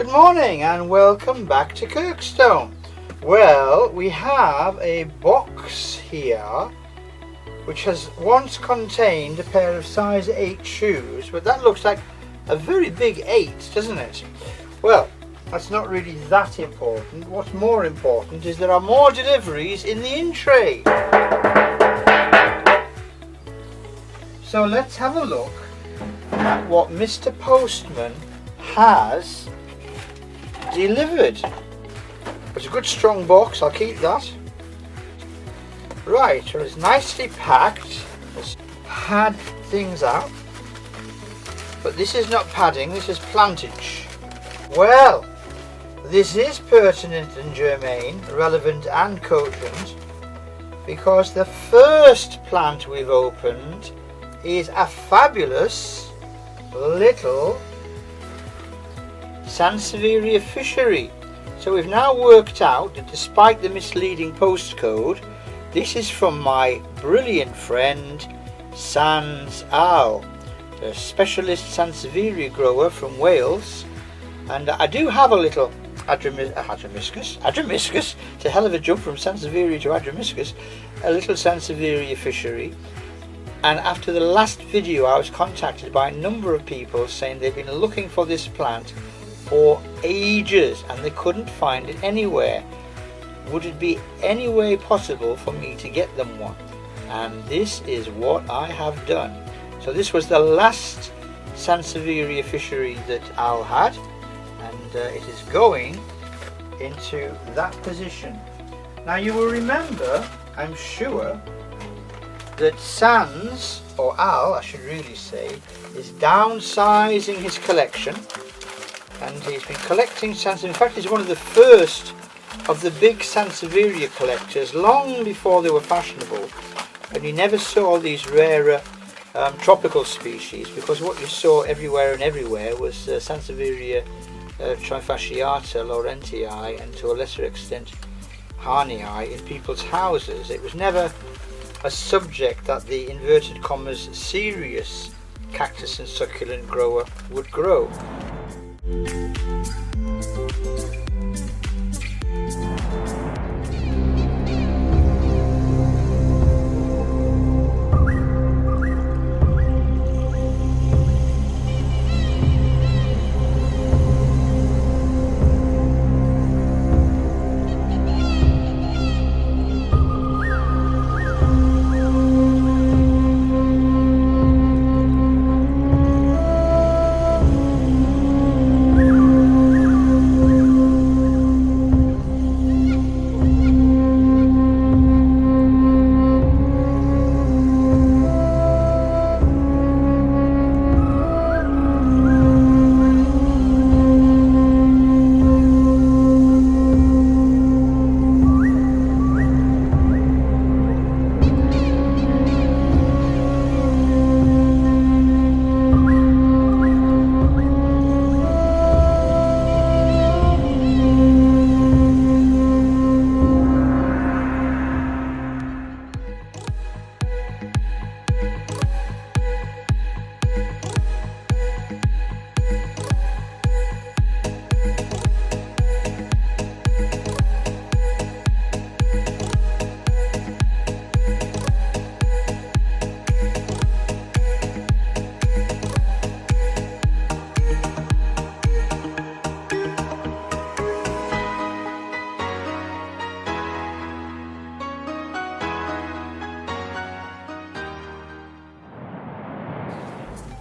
Good morning and welcome back to Kirkstone. Well, we have a box here which has once contained a pair of size 8 shoes, but that looks like a very big 8, doesn't it? Well, that's not really that important. What's more important is there are more deliveries in the in-tray. So let's have a look at what Mr. Postman has delivered. It's a good strong box, I'll keep that. Right, so it's nicely packed. It's had things out. But this is not padding, this is plantage. Well, this is pertinent and germane, relevant and cogent, because the first plant we've opened is a fabulous little Sansevieria fishery. So we've now worked out that despite the misleading postcode, this is from my brilliant friend Sans Al, a specialist Sansevieria grower from Wales. And I do have a little Adramyscus, it's a hell of a jump from Sansevieria to Adramyscus, a little Sansevieria fishery. And after the last video I was contacted by a number of people saying they've been looking for this plant for ages and they couldn't find it anywhere. Would it be any way possible for me to get them one? And this is what I have done. So this was the last Sansevieria fishery that Al had, and it is going into that position. Now you will remember, I'm sure, that Sans, or Al I should really say, is downsizing his collection, and he's been collecting Sansevieria. In fact, he's one of the first of the big Sansevieria collectors, long before they were fashionable, and you never saw these rarer tropical species, because what you saw everywhere and everywhere was Sansevieria trifasciata, laurentii, and to a lesser extent harnii in people's houses. It was never a subject that the inverted commas serious cactus and succulent grower would grow.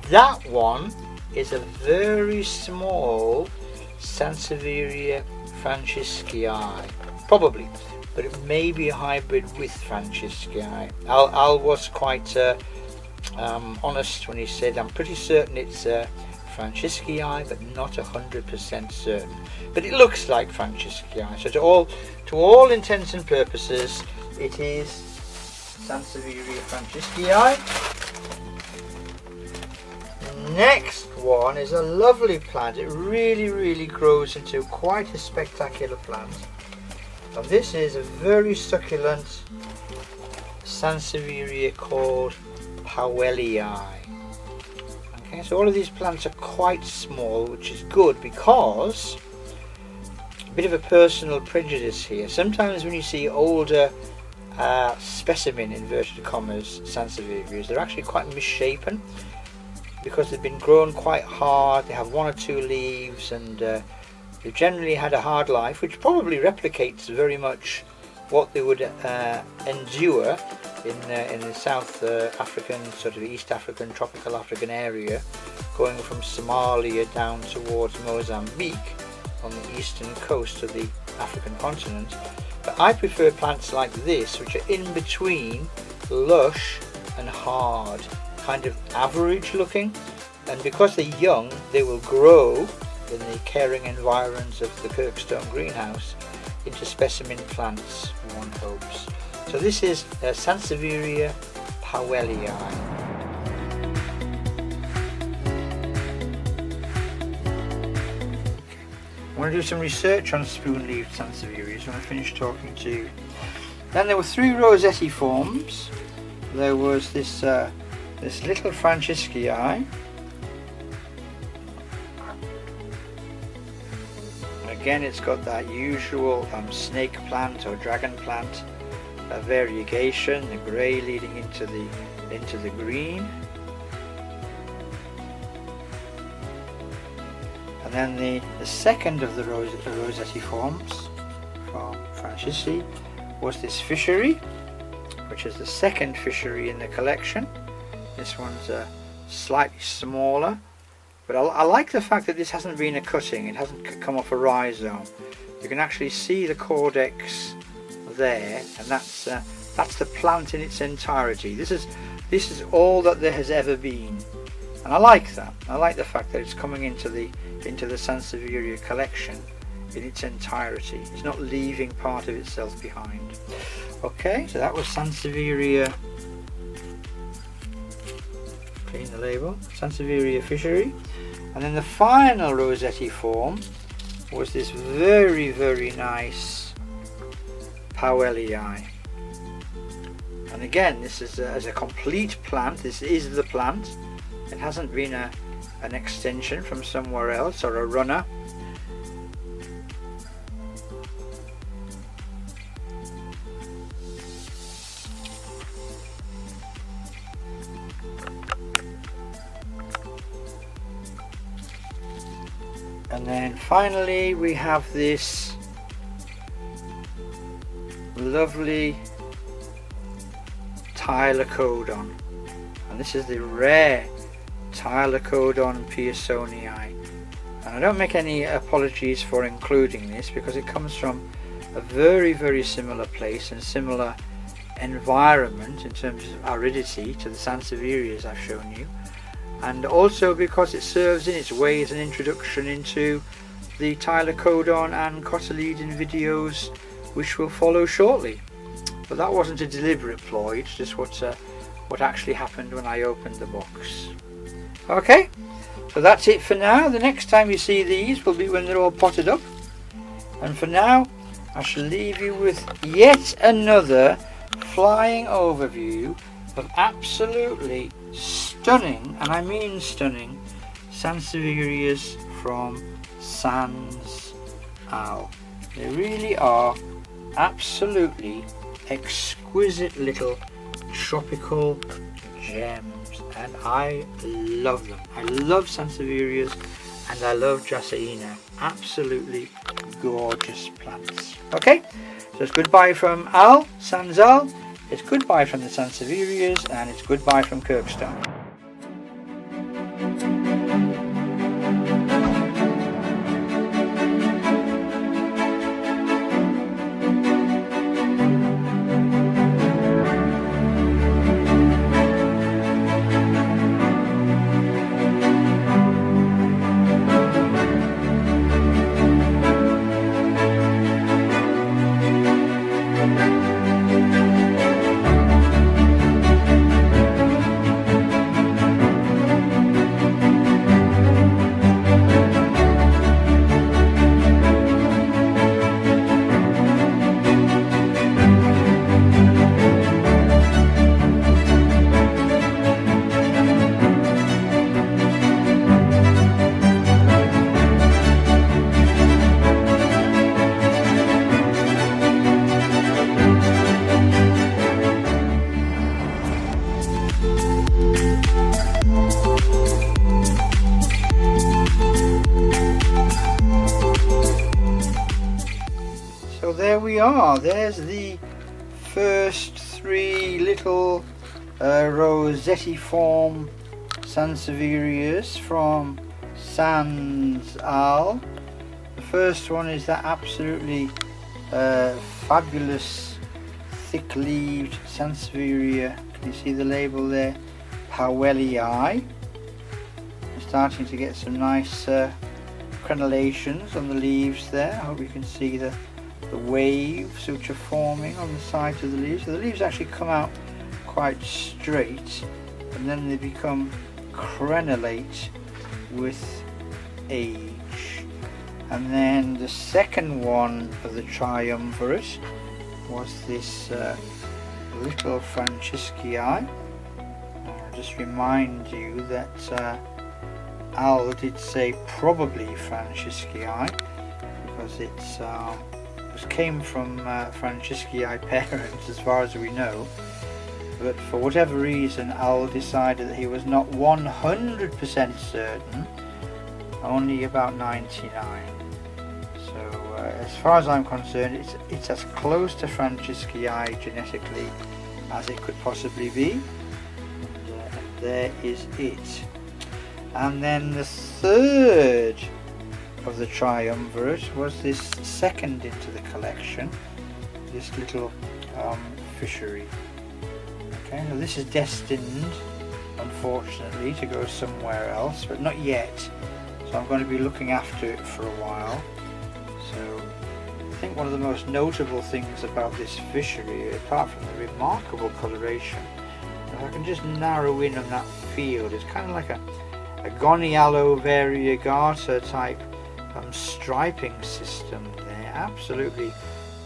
That one is a very small Sansevieria franciscii, probably, but it may be a hybrid with franciscii. Al was quite honest when he said, I'm pretty certain it's franciscii, but not 100% certain. But it looks like franciscii, so to all intents and purposes, it is Sansevieria franciscii. Next one is a lovely plant. It really grows into quite a spectacular plant. And this is a very succulent Sansevieria called Powellii. Okay, so all of these plants are quite small, which is good because bit of a personal prejudice here. Sometimes when you see older specimen, inverted commas, Sansevierias, they're actually quite misshapen because they've been grown quite hard. They have one or two leaves, and they've generally had a hard life, which probably replicates very much what they would endure in the South African, sort of East African, tropical African area, going from Somalia down towards Mozambique on the eastern coast of the African continent. But I prefer plants like this, which are in between lush and hard, kind of average looking, and because they're young they will grow in the caring environs of the Kirkstone greenhouse into specimen plants, one hopes. So this is Sansevieria powellii. I want to do some research on spoon-leaved Sansevierias when I finish talking to you. Then there were 3 rosetiforms. There was this little Franciscii. Again, it's got that usual snake plant or dragon plant variegation, the grey leading into the green. And then the second of the rosetiforms from Francisci was this fishery, which is the second fishery in the collection. This one's slightly smaller, but I like the fact that this hasn't been a cutting. It hasn't come off a rhizome. You can actually see the caudex there, and that's the plant in its entirety. This is all that there has ever been, and I like that. I like the fact that it's coming into the Sansevieria collection in its entirety. It's not leaving part of itself behind. Okay, so that was Sansevieria. Clean the label. Sansevieria fishery, and then the final rosetiform was this very, very nice powellii. And again, this is as a complete plant. This is the plant. It hasn't been an extension from somewhere else or a runner. And then finally we have this lovely Tylocodon, and this is the rare Tylocodon pearsonii, and I don't make any apologies for including this because it comes from a very, very similar place and similar environment in terms of aridity to the Sansevierias I've shown you, and also because it serves in its way as an introduction into the Tylocodon and cotyledon videos which will follow shortly. But that wasn't a deliberate ploy, it's just what actually happened when I opened the box. Okay, so that's it for now. The next time you see these will be when they're all potted up, and for now I shall leave you with yet another flying overview of absolutely stunning, and I mean stunning, Sansevierias from Sans Al. They really are absolutely exquisite little tropical gems, and I love them. I love Sansevierias and I love Droseraena. Absolutely gorgeous plants. Okay, so it's goodbye from Al, Sans Al, it's goodbye from the Sansevierias, and it's goodbye from Kirkstone. are. There's the first three little rosette-form Sansevierias from Sans Al. The first one is that absolutely fabulous thick-leaved Sansevieria. Can you see the label there? Powellii. We're starting to get some nice crenellations on the leaves there. I hope you can see the waves which are forming on the sides of the leaves. So the leaves actually come out quite straight, and then they become crenellate with age. And then the second one of the triumvirate was this little Francisci. I'll just remind you that Al did say probably Francisci because it came from Francisci parents as far as we know, but for whatever reason Al decided that he was not 100% certain, only about 99. So as far as I'm concerned, it's as close to Francisci genetically as it could possibly be, and there is it. And then the third of the triumvirate was this second into the collection, this little fishery. Okay, now this is destined, unfortunately, to go somewhere else, but not yet. So I'm going to be looking after it for a while. So I think one of the most notable things about this fishery, apart from the remarkable coloration, if I can just narrow in on that field, it's kind of like a Gonialo variegata type striping system there. Absolutely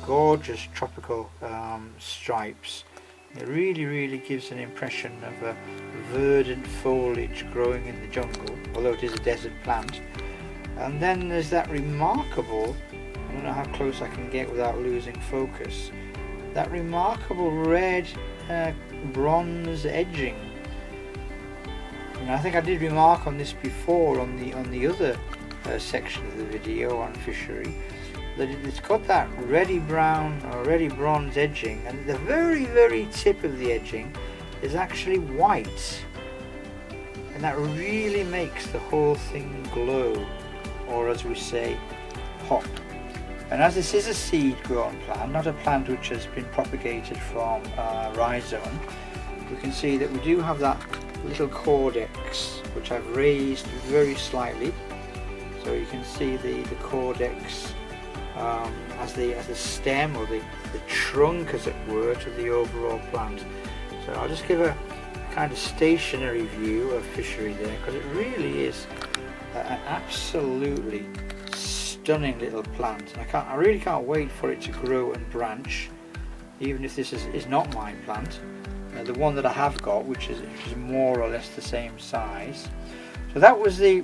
gorgeous tropical stripes. It really gives an impression of a verdant foliage growing in the jungle, although it is a desert plant. And then there's that remarkable, I don't know how close I can get without losing focus, that remarkable red bronze edging. And I think I did remark on this before on the other section of the video on fishery, that it's got that reddy brown or reddy bronze edging, and the very tip of the edging is actually white, and that really makes the whole thing glow, or as we say, pop. And as this is a seed grown plant, not a plant which has been propagated from rhizome, we can see that we do have that little cordex which I've raised very slightly, so you can see the cordex as the stem, or the trunk as it were, to the overall plant. So I'll just give a kind of stationary view of fishery there, because it really is an absolutely stunning little plant, and I really can't wait for it to grow and branch, even if this is not my plant. The one that I have got, which is more or less the same size. So that was the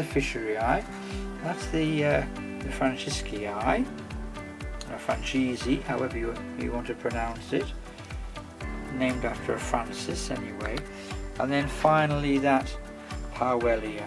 fishery. That's the Francisci, or Francisi, however you want to pronounce it, named after a Francis anyway. And then finally that Powellii.